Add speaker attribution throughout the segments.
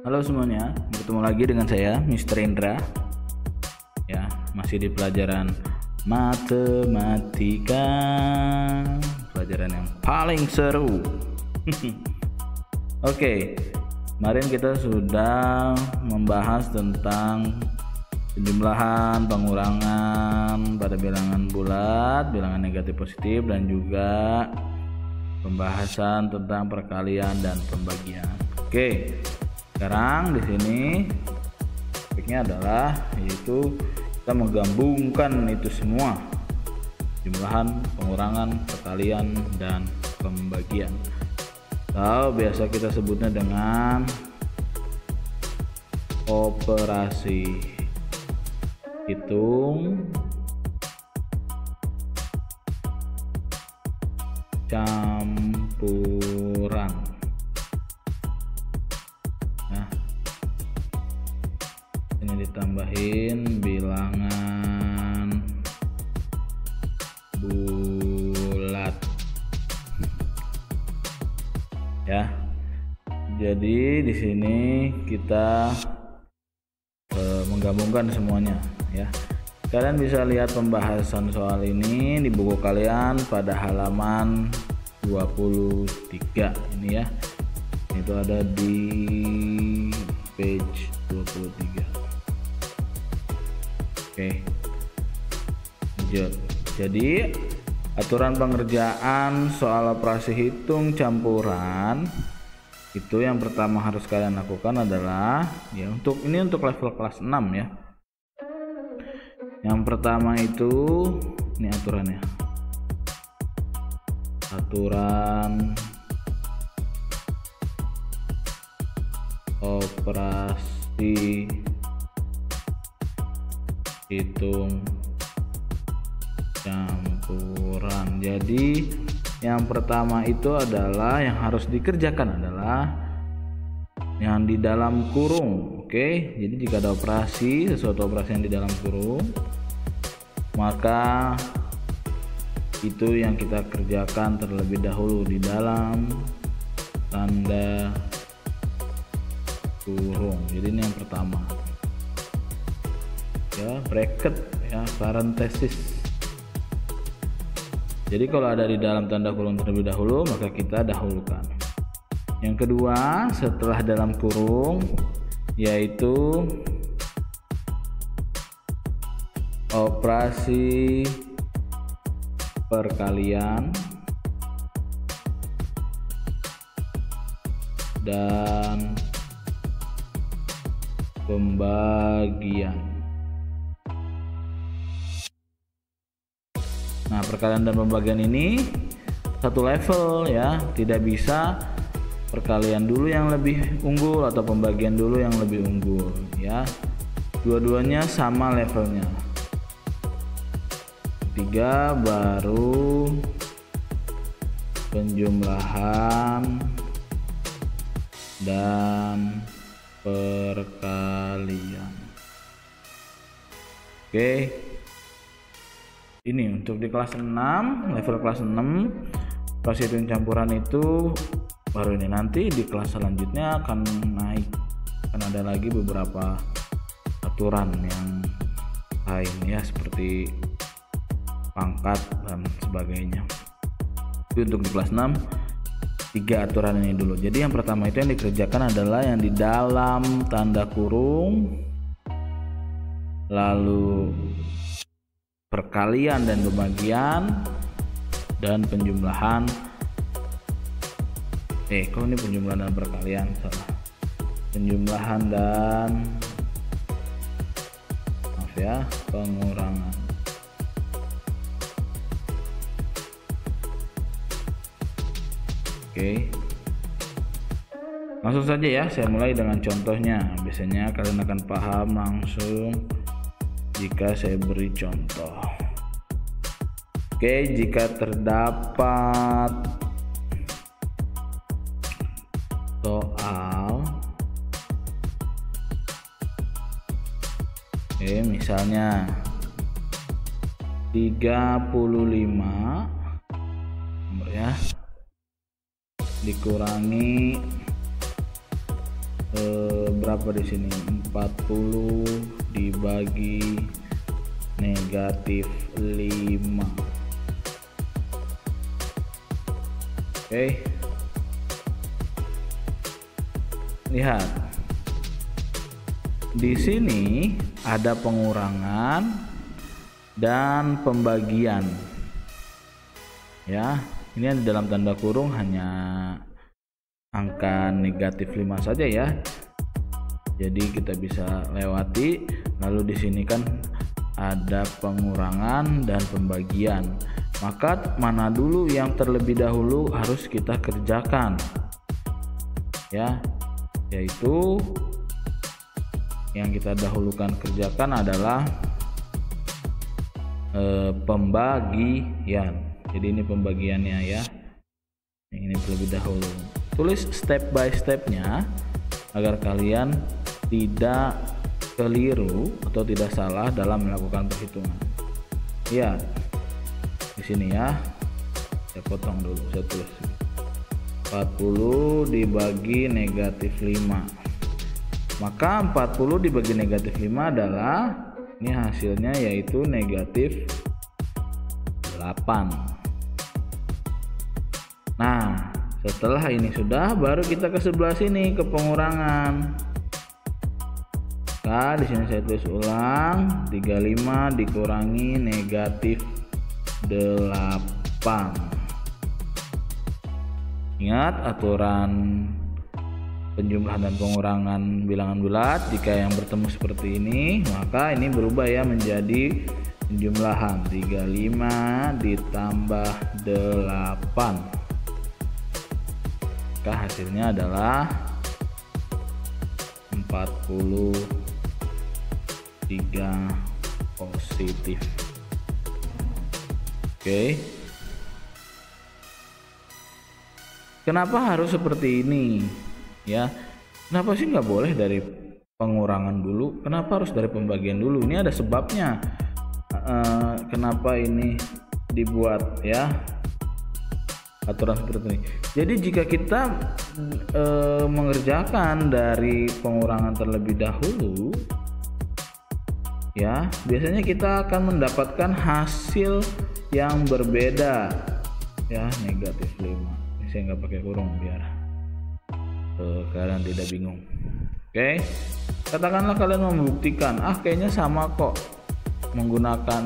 Speaker 1: Halo semuanya, bertemu lagi dengan saya Mr. Indra. Ya, masih di pelajaran matematika, pelajaran yang paling seru. Oke, kemarin kita sudah membahas tentang penjumlahan, pengurangan pada bilangan bulat, bilangan negatif positif, dan juga pembahasan tentang perkalian dan pembagian. Oke, sekarang di sini topiknya adalah yaitu kita menggabungkan itu semua, jumlahan, pengurangan, perkalian, dan pembagian. Atau biasa kita sebutnya dengan operasi hitung campuran. Nah, ini ditambahin bilangan bulat ya. Jadi di sini kita menggabungkan semuanya ya. Kalian bisa lihat pembahasan soal ini di buku kalian pada halaman 23 ini ya. Itu ada di page 23. Oke. Lanjut. Jadi aturan pengerjaan soal operasi hitung campuran itu yang pertama harus kalian lakukan adalah ya, untuk level kelas 6 ya. Yang pertama itu ini aturannya. Aturan operasi hitung campuran. Jadi yang pertama itu adalah yang harus dikerjakan adalah yang di dalam kurung. Oke, jadi jika ada sesuatu operasi yang di dalam kurung, maka itu yang kita kerjakan terlebih dahulu di dalam tanda kurung. Jadi ini yang pertama ya, bracket ya, parentesis. Jadi kalau ada di dalam tanda kurung terlebih dahulu, maka kita dahulukan. Yang kedua setelah dalam kurung yaitu operasi perkalian dan pembagian. Nah, perkalian dan pembagian ini satu level ya, tidak bisa perkalian dulu yang lebih unggul atau pembagian dulu yang lebih unggul ya. Dua-duanya sama levelnya. Ketiga baru penjumlahan dan perkalian. Oke. Ini untuk di kelas 6, level kelas 6 operasi hitung campuran itu baru ini. Nanti di kelas selanjutnya akan naik, akan ada lagi beberapa aturan yang lain ya, seperti pangkat dan sebagainya. Itu untuk di kelas 6 tiga aturan ini dulu. Jadi yang pertama itu yang dikerjakan adalah yang di dalam tanda kurung, lalu perkalian dan pembagian, dan penjumlahan. Kok ini penjumlahan dan perkalian salah. Penjumlahan dan pengurangan. Oke. Langsung saja ya, saya mulai dengan contohnya. Biasanya kalian akan paham langsung jika saya beri contoh. Oke, jika terdapat soal misalnya 35 ya dikurangi berapa di sini? 40 dibagi negatif 5. Oke. Lihat. Di sini ada pengurangan dan pembagian. Ya, ini dalam tanda kurung hanya angka negatif 5 saja ya. Jadi kita bisa lewati. Lalu di sini kan ada pengurangan dan pembagian. Maka mana dulu yang terlebih dahulu harus kita kerjakan, ya, yaitu yang kita dahulukan kerjakan adalah pembagian. Jadi ini pembagiannya ya, ini terlebih dahulu. Tulis step by stepnya agar kalian tidak keliru atau tidak salah dalam melakukan perhitungan. Ya, di sini ya, saya potong dulu, saya tulis 40 dibagi negatif 5. Maka 40 dibagi negatif 5 adalah, ini hasilnya yaitu negatif 8. Nah, setelah ini sudah, baru kita ke sebelah sini, ke pengurangan. Nah, di sini saya tulis ulang, 35 dikurangi negatif 8. Ingat aturan penjumlahan dan pengurangan bilangan bulat. Jika yang bertemu seperti ini, maka ini berubah ya menjadi penjumlahan. 35 ditambah 8, maka hasilnya adalah 43 positif. Oke. Kenapa harus seperti ini? Ya, kenapa sih nggak boleh dari pengurangan dulu? Kenapa harus dari pembagian dulu? Ini ada sebabnya. Kenapa ini dibuat ya aturan seperti ini? Jadi jika kita mengerjakan dari pengurangan terlebih dahulu, ya, biasanya kita akan mendapatkan hasil yang berbeda, ya, negatif 5. Ini saya nggak pakai kurung biar kalian tidak bingung. Oke, katakanlah kalian membuktikan, kayaknya sama kok, menggunakan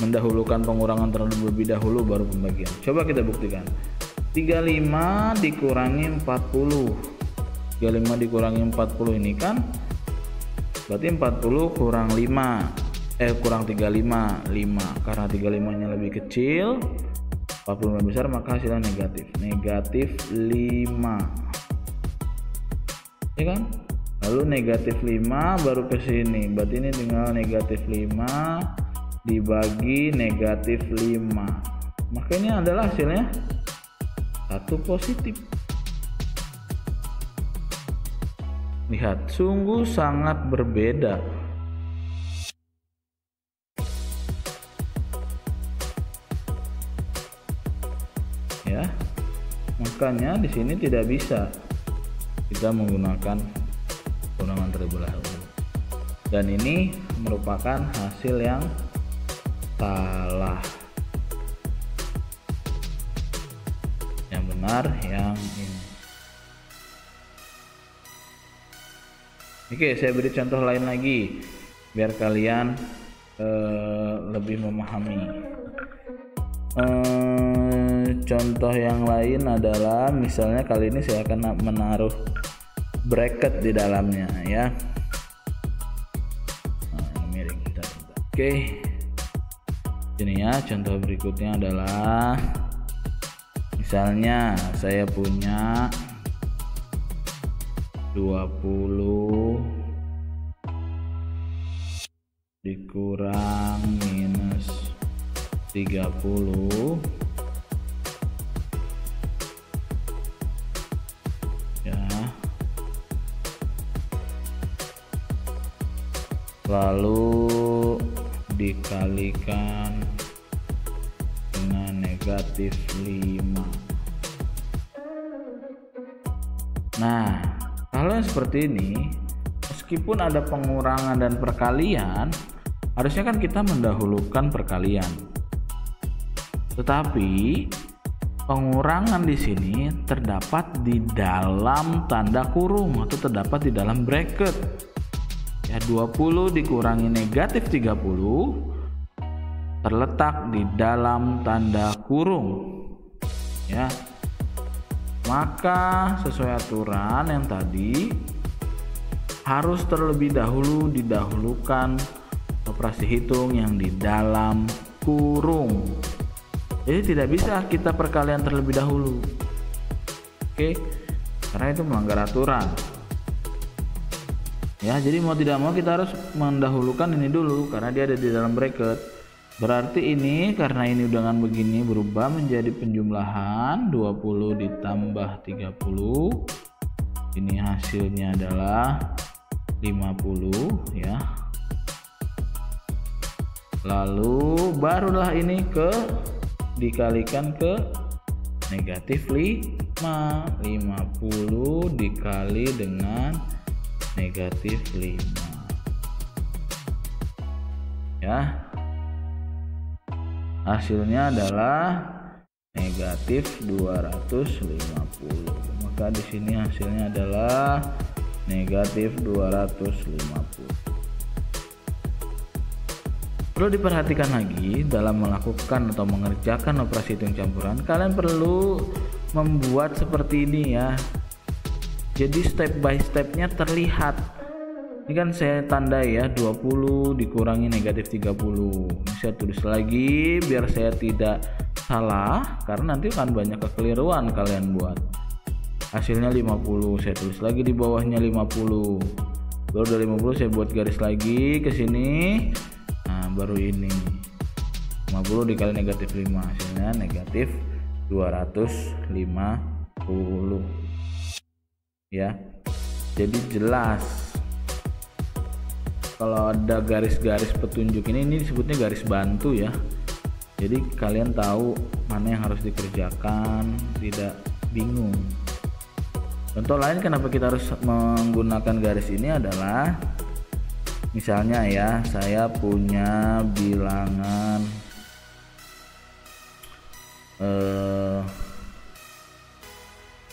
Speaker 1: mendahulukan pengurangan terlebih dahulu baru pembagian. Coba kita buktikan. 35 dikurangi 40. 35 dikurangi 40 ini kan berarti 40 kurang 5, kurang 35, 5. Karena 35-nya lebih kecil, 40 lebih besar, maka hasilnya negatif. Negatif 5. Ya kan? Lalu negatif 5 baru ke sini. Berarti ini tinggal negatif 5 dibagi negatif 5. Maka ini adalah hasilnya 1 positif. Lihat, sungguh sangat berbeda. Ya, makanya di sini tidak bisa kita menggunakan pengurangan terlebih dahulu. Dan ini merupakan hasil yang salah. Yang benar yang ini. Oke, saya beri contoh lain lagi biar kalian lebih memahami. Contoh yang lain adalah misalnya kali ini saya akan menaruh bracket di dalamnya ya. Nah, ini miring kita. Oke. Ini ya, contoh berikutnya adalah misalnya saya punya 20 dikurang minus 30 ya, lalu dikalikan dengan negatif 5. Nah, hal yang seperti ini, meskipun ada pengurangan dan perkalian, harusnya kan kita mendahulukan perkalian. Tetapi pengurangan di sini terdapat di dalam tanda kurung atau terdapat di dalam bracket. Ya, 20 dikurangi negatif 30 terletak di dalam tanda kurung. Ya. Maka sesuai aturan yang tadi harus terlebih dahulu didahulukan operasi hitung yang di dalam kurung. Jadi tidak bisa kita perkalian terlebih dahulu. Oke, karena itu melanggar aturan. Ya, jadi mau tidak mau kita harus mendahulukan ini dulu karena dia ada di dalam bracket. Berarti ini karena ini dengan begini berubah menjadi penjumlahan 20 ditambah 30. Ini hasilnya adalah 50 ya. Lalu barulah ini dikalikan ke negatif 5. 50 dikali dengan negatif 5 ya, hasilnya adalah negatif 250. Maka di sini hasilnya adalah negatif 250. Perlu diperhatikan lagi dalam melakukan atau mengerjakan operasi hitung campuran, kalian perlu membuat seperti ini ya. Jadi step by stepnya terlihat. Ini kan saya tandai ya, 20 dikurangi negatif 30. Ini saya tulis lagi biar saya tidak salah karena nanti akan banyak kekeliruan kalian buat. Hasilnya 50, saya tulis lagi di bawahnya 50. Baru dari 50 saya buat garis lagi ke sini. Nah, baru ini 50 dikali negatif 5, hasilnya negatif 250 ya. Jadi jelas kalau ada garis-garis petunjuk ini disebutnya garis bantu ya. Jadi kalian tahu mana yang harus dikerjakan, tidak bingung. Contoh lain kenapa kita harus menggunakan garis ini adalah misalnya ya, saya punya bilangan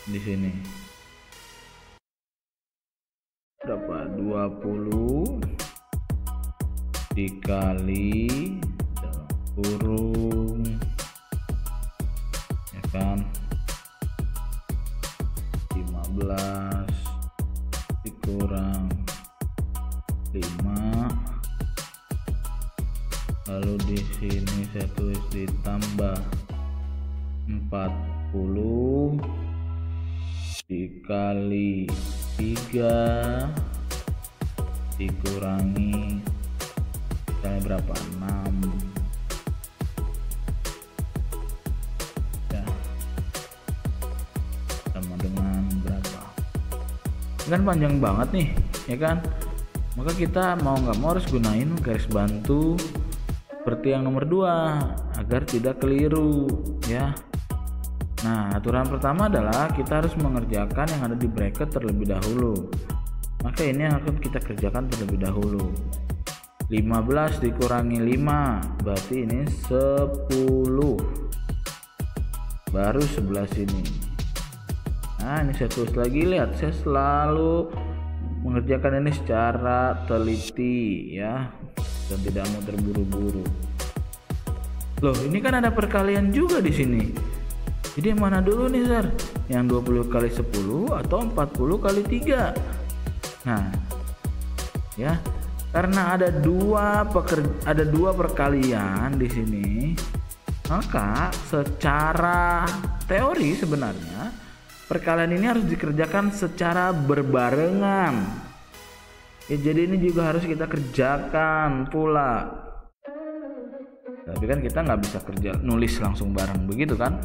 Speaker 1: di sini berapa, 20 dikali dalam kurung ya kan 15 dikurang 5, lalu di sini saya tulis ditambah 40 dikali 3 dikurangi misalnya berapa, 6 ya, sama dengan berapa, kan panjang banget nih ya kan. Maka kita mau nggak mau harus gunain garis bantu seperti yang nomor 2 agar tidak keliru ya. Nah, aturan pertama adalah kita harus mengerjakan yang ada di bracket terlebih dahulu. Maka ini yang akan kita kerjakan terlebih dahulu. 15 dikurangi 5 berarti ini 10. Baru 11 ini. Nah, ini saya tulis lagi, lihat saya selalu mengerjakan ini secara teliti ya, dan tidak mau terburu-buru. Loh, ini kan ada perkalian juga di sini. Jadi yang mana dulu nih, Sar? Yang 20 kali 10 atau 40 kali 3? Nah, ya, karena ada dua perkalian di sini, maka secara teori sebenarnya perkalian ini harus dikerjakan secara berbarengan. Ya, jadi ini juga harus kita kerjakan pula. Tapi kan kita nggak bisa kerja nulis langsung bareng begitu kan?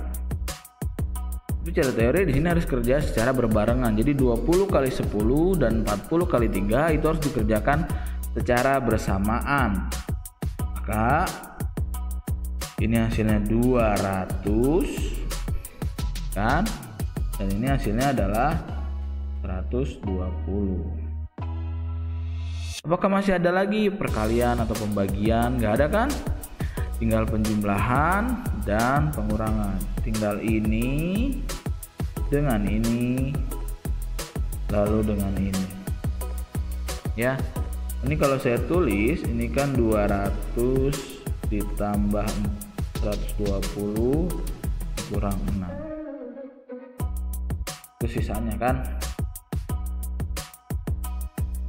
Speaker 1: Tapi secara teori di sini harus kerja secara berbarengan. Jadi 20 kali 10 dan 40 kali 3 itu harus dikerjakan secara bersamaan. Maka ini hasilnya 200 kan? Dan ini hasilnya adalah 120. Apakah masih ada lagi perkalian atau pembagian? Nggak ada kan? Tinggal penjumlahan dan pengurangan. Tinggal ini dengan ini, lalu dengan ini. Ya, ini kalau saya tulis, ini kan 200 ditambah 120 kurang 6. Itu sisanya kan.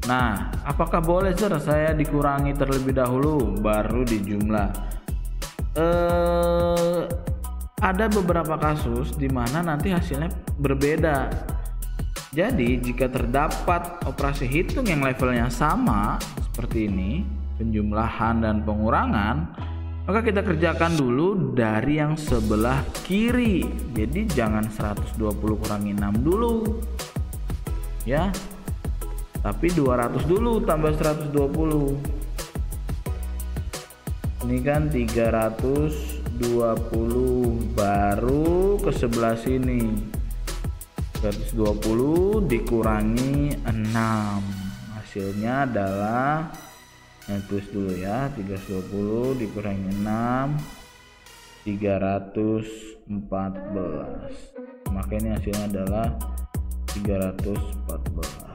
Speaker 1: Nah, apakah boleh saya dikurangi terlebih dahulu baru dijumlah? Ada beberapa kasus di mana nanti hasilnya berbeda. Jadi jika terdapat operasi hitung yang levelnya sama seperti ini, penjumlahan dan pengurangan, maka kita kerjakan dulu dari yang sebelah kiri. Jadi jangan 120 kurangi 6 dulu, ya, tapi 200 dulu tambah 120. Ini kan 320, baru ke sebelah sini 120 dikurangi 6, hasilnya adalah, tulis dulu ya, 320 dikurangi 6, 314. Maka ini hasilnya adalah 314.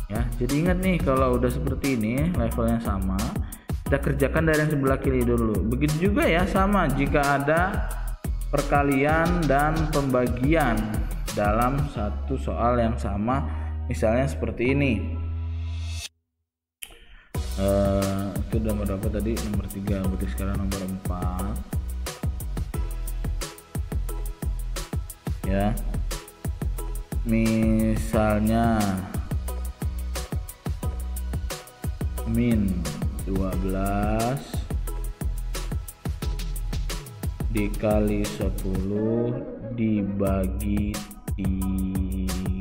Speaker 1: Ya, jadi ingat nih, kalau udah seperti ini levelnya sama, kita kerjakan dari yang sebelah kiri dulu. Begitu juga ya, sama jika ada perkalian dan pembagian dalam satu soal yang sama, misalnya seperti ini. Itu nomor berapa tadi? Nomor 3, berarti sekarang nomor 4. Ya, misalnya min 12 dikali 10 dibagi 3.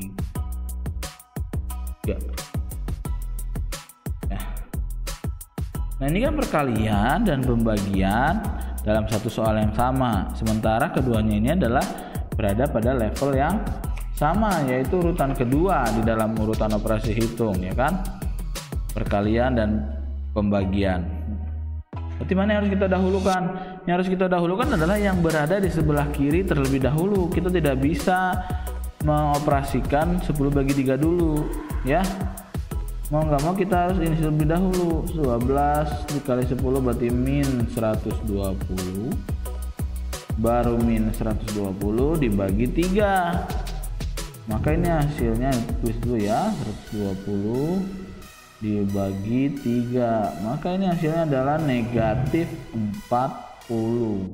Speaker 1: Nah, ini kan perkalian dan pembagian dalam satu soal yang sama, sementara keduanya ini adalah berada pada level yang sama, yaitu urutan kedua di dalam urutan operasi hitung, ya kan? Perkalian dan pembagian. Berarti mana yang harus kita dahulukan? Yang harus kita dahulukan adalah yang berada di sebelah kiri terlebih dahulu. Kita tidak bisa mengoperasikan 10 bagi 3 dulu, ya. Mau nggak mau kita harus ini terlebih dahulu. 12 dikali 10 berarti min 120, baru min 120 dibagi 3. Maka ini hasilnya, tulis dulu ya, 120 dibagi 3, maka ini hasilnya adalah negatif 40.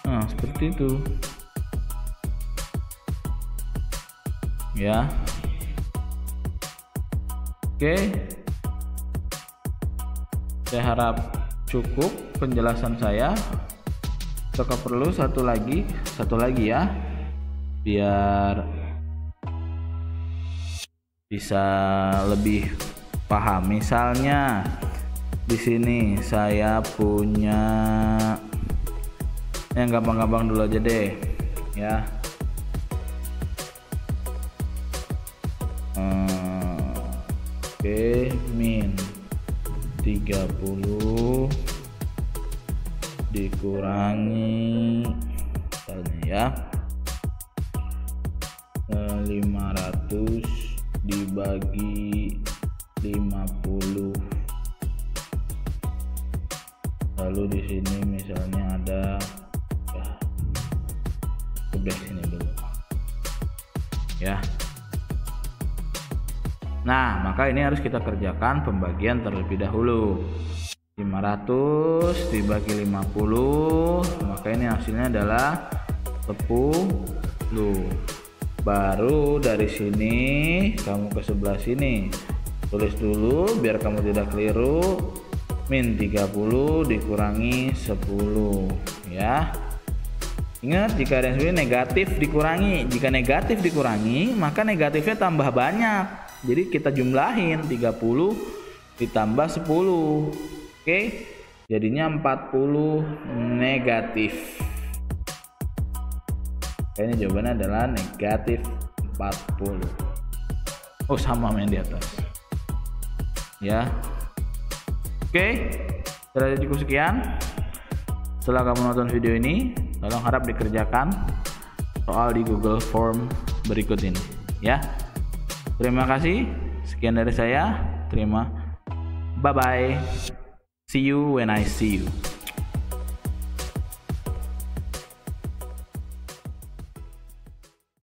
Speaker 1: Nah, seperti itu ya. Oke, saya harap cukup penjelasan saya. Apakah perlu satu lagi ya, biar bisa lebih paham. Misalnya di sini saya punya yang gampang-gampang dulu aja deh ya. Oke, min 30 dikurangi misalnya ya 500 dibagi 50. Lalu di sini misalnya ada udah sini dulu ya. Nah, maka ini harus kita kerjakan pembagian terlebih dahulu. 500 dibagi 50, maka ini hasilnya adalah 10. Baru dari sini kamu ke sebelah sini tulis dulu biar kamu tidak keliru, min 30 dikurangi 10 ya. Ingat, jika ada yang seperti negatif dikurangi, jika negatif dikurangi maka negatifnya tambah banyak. Jadi kita jumlahin 30
Speaker 2: ditambah 10. Oke, jadinya 40 negatif. Kayaknya jawabannya adalah negatif 40. Oh, sama main di atas ya. Oke, dari cukup sekian. Setelah kamu nonton video ini, tolong harap dikerjakan soal di Google Form berikut ini ya. Terima kasih. Sekian dari saya. Bye bye. See you when I see you.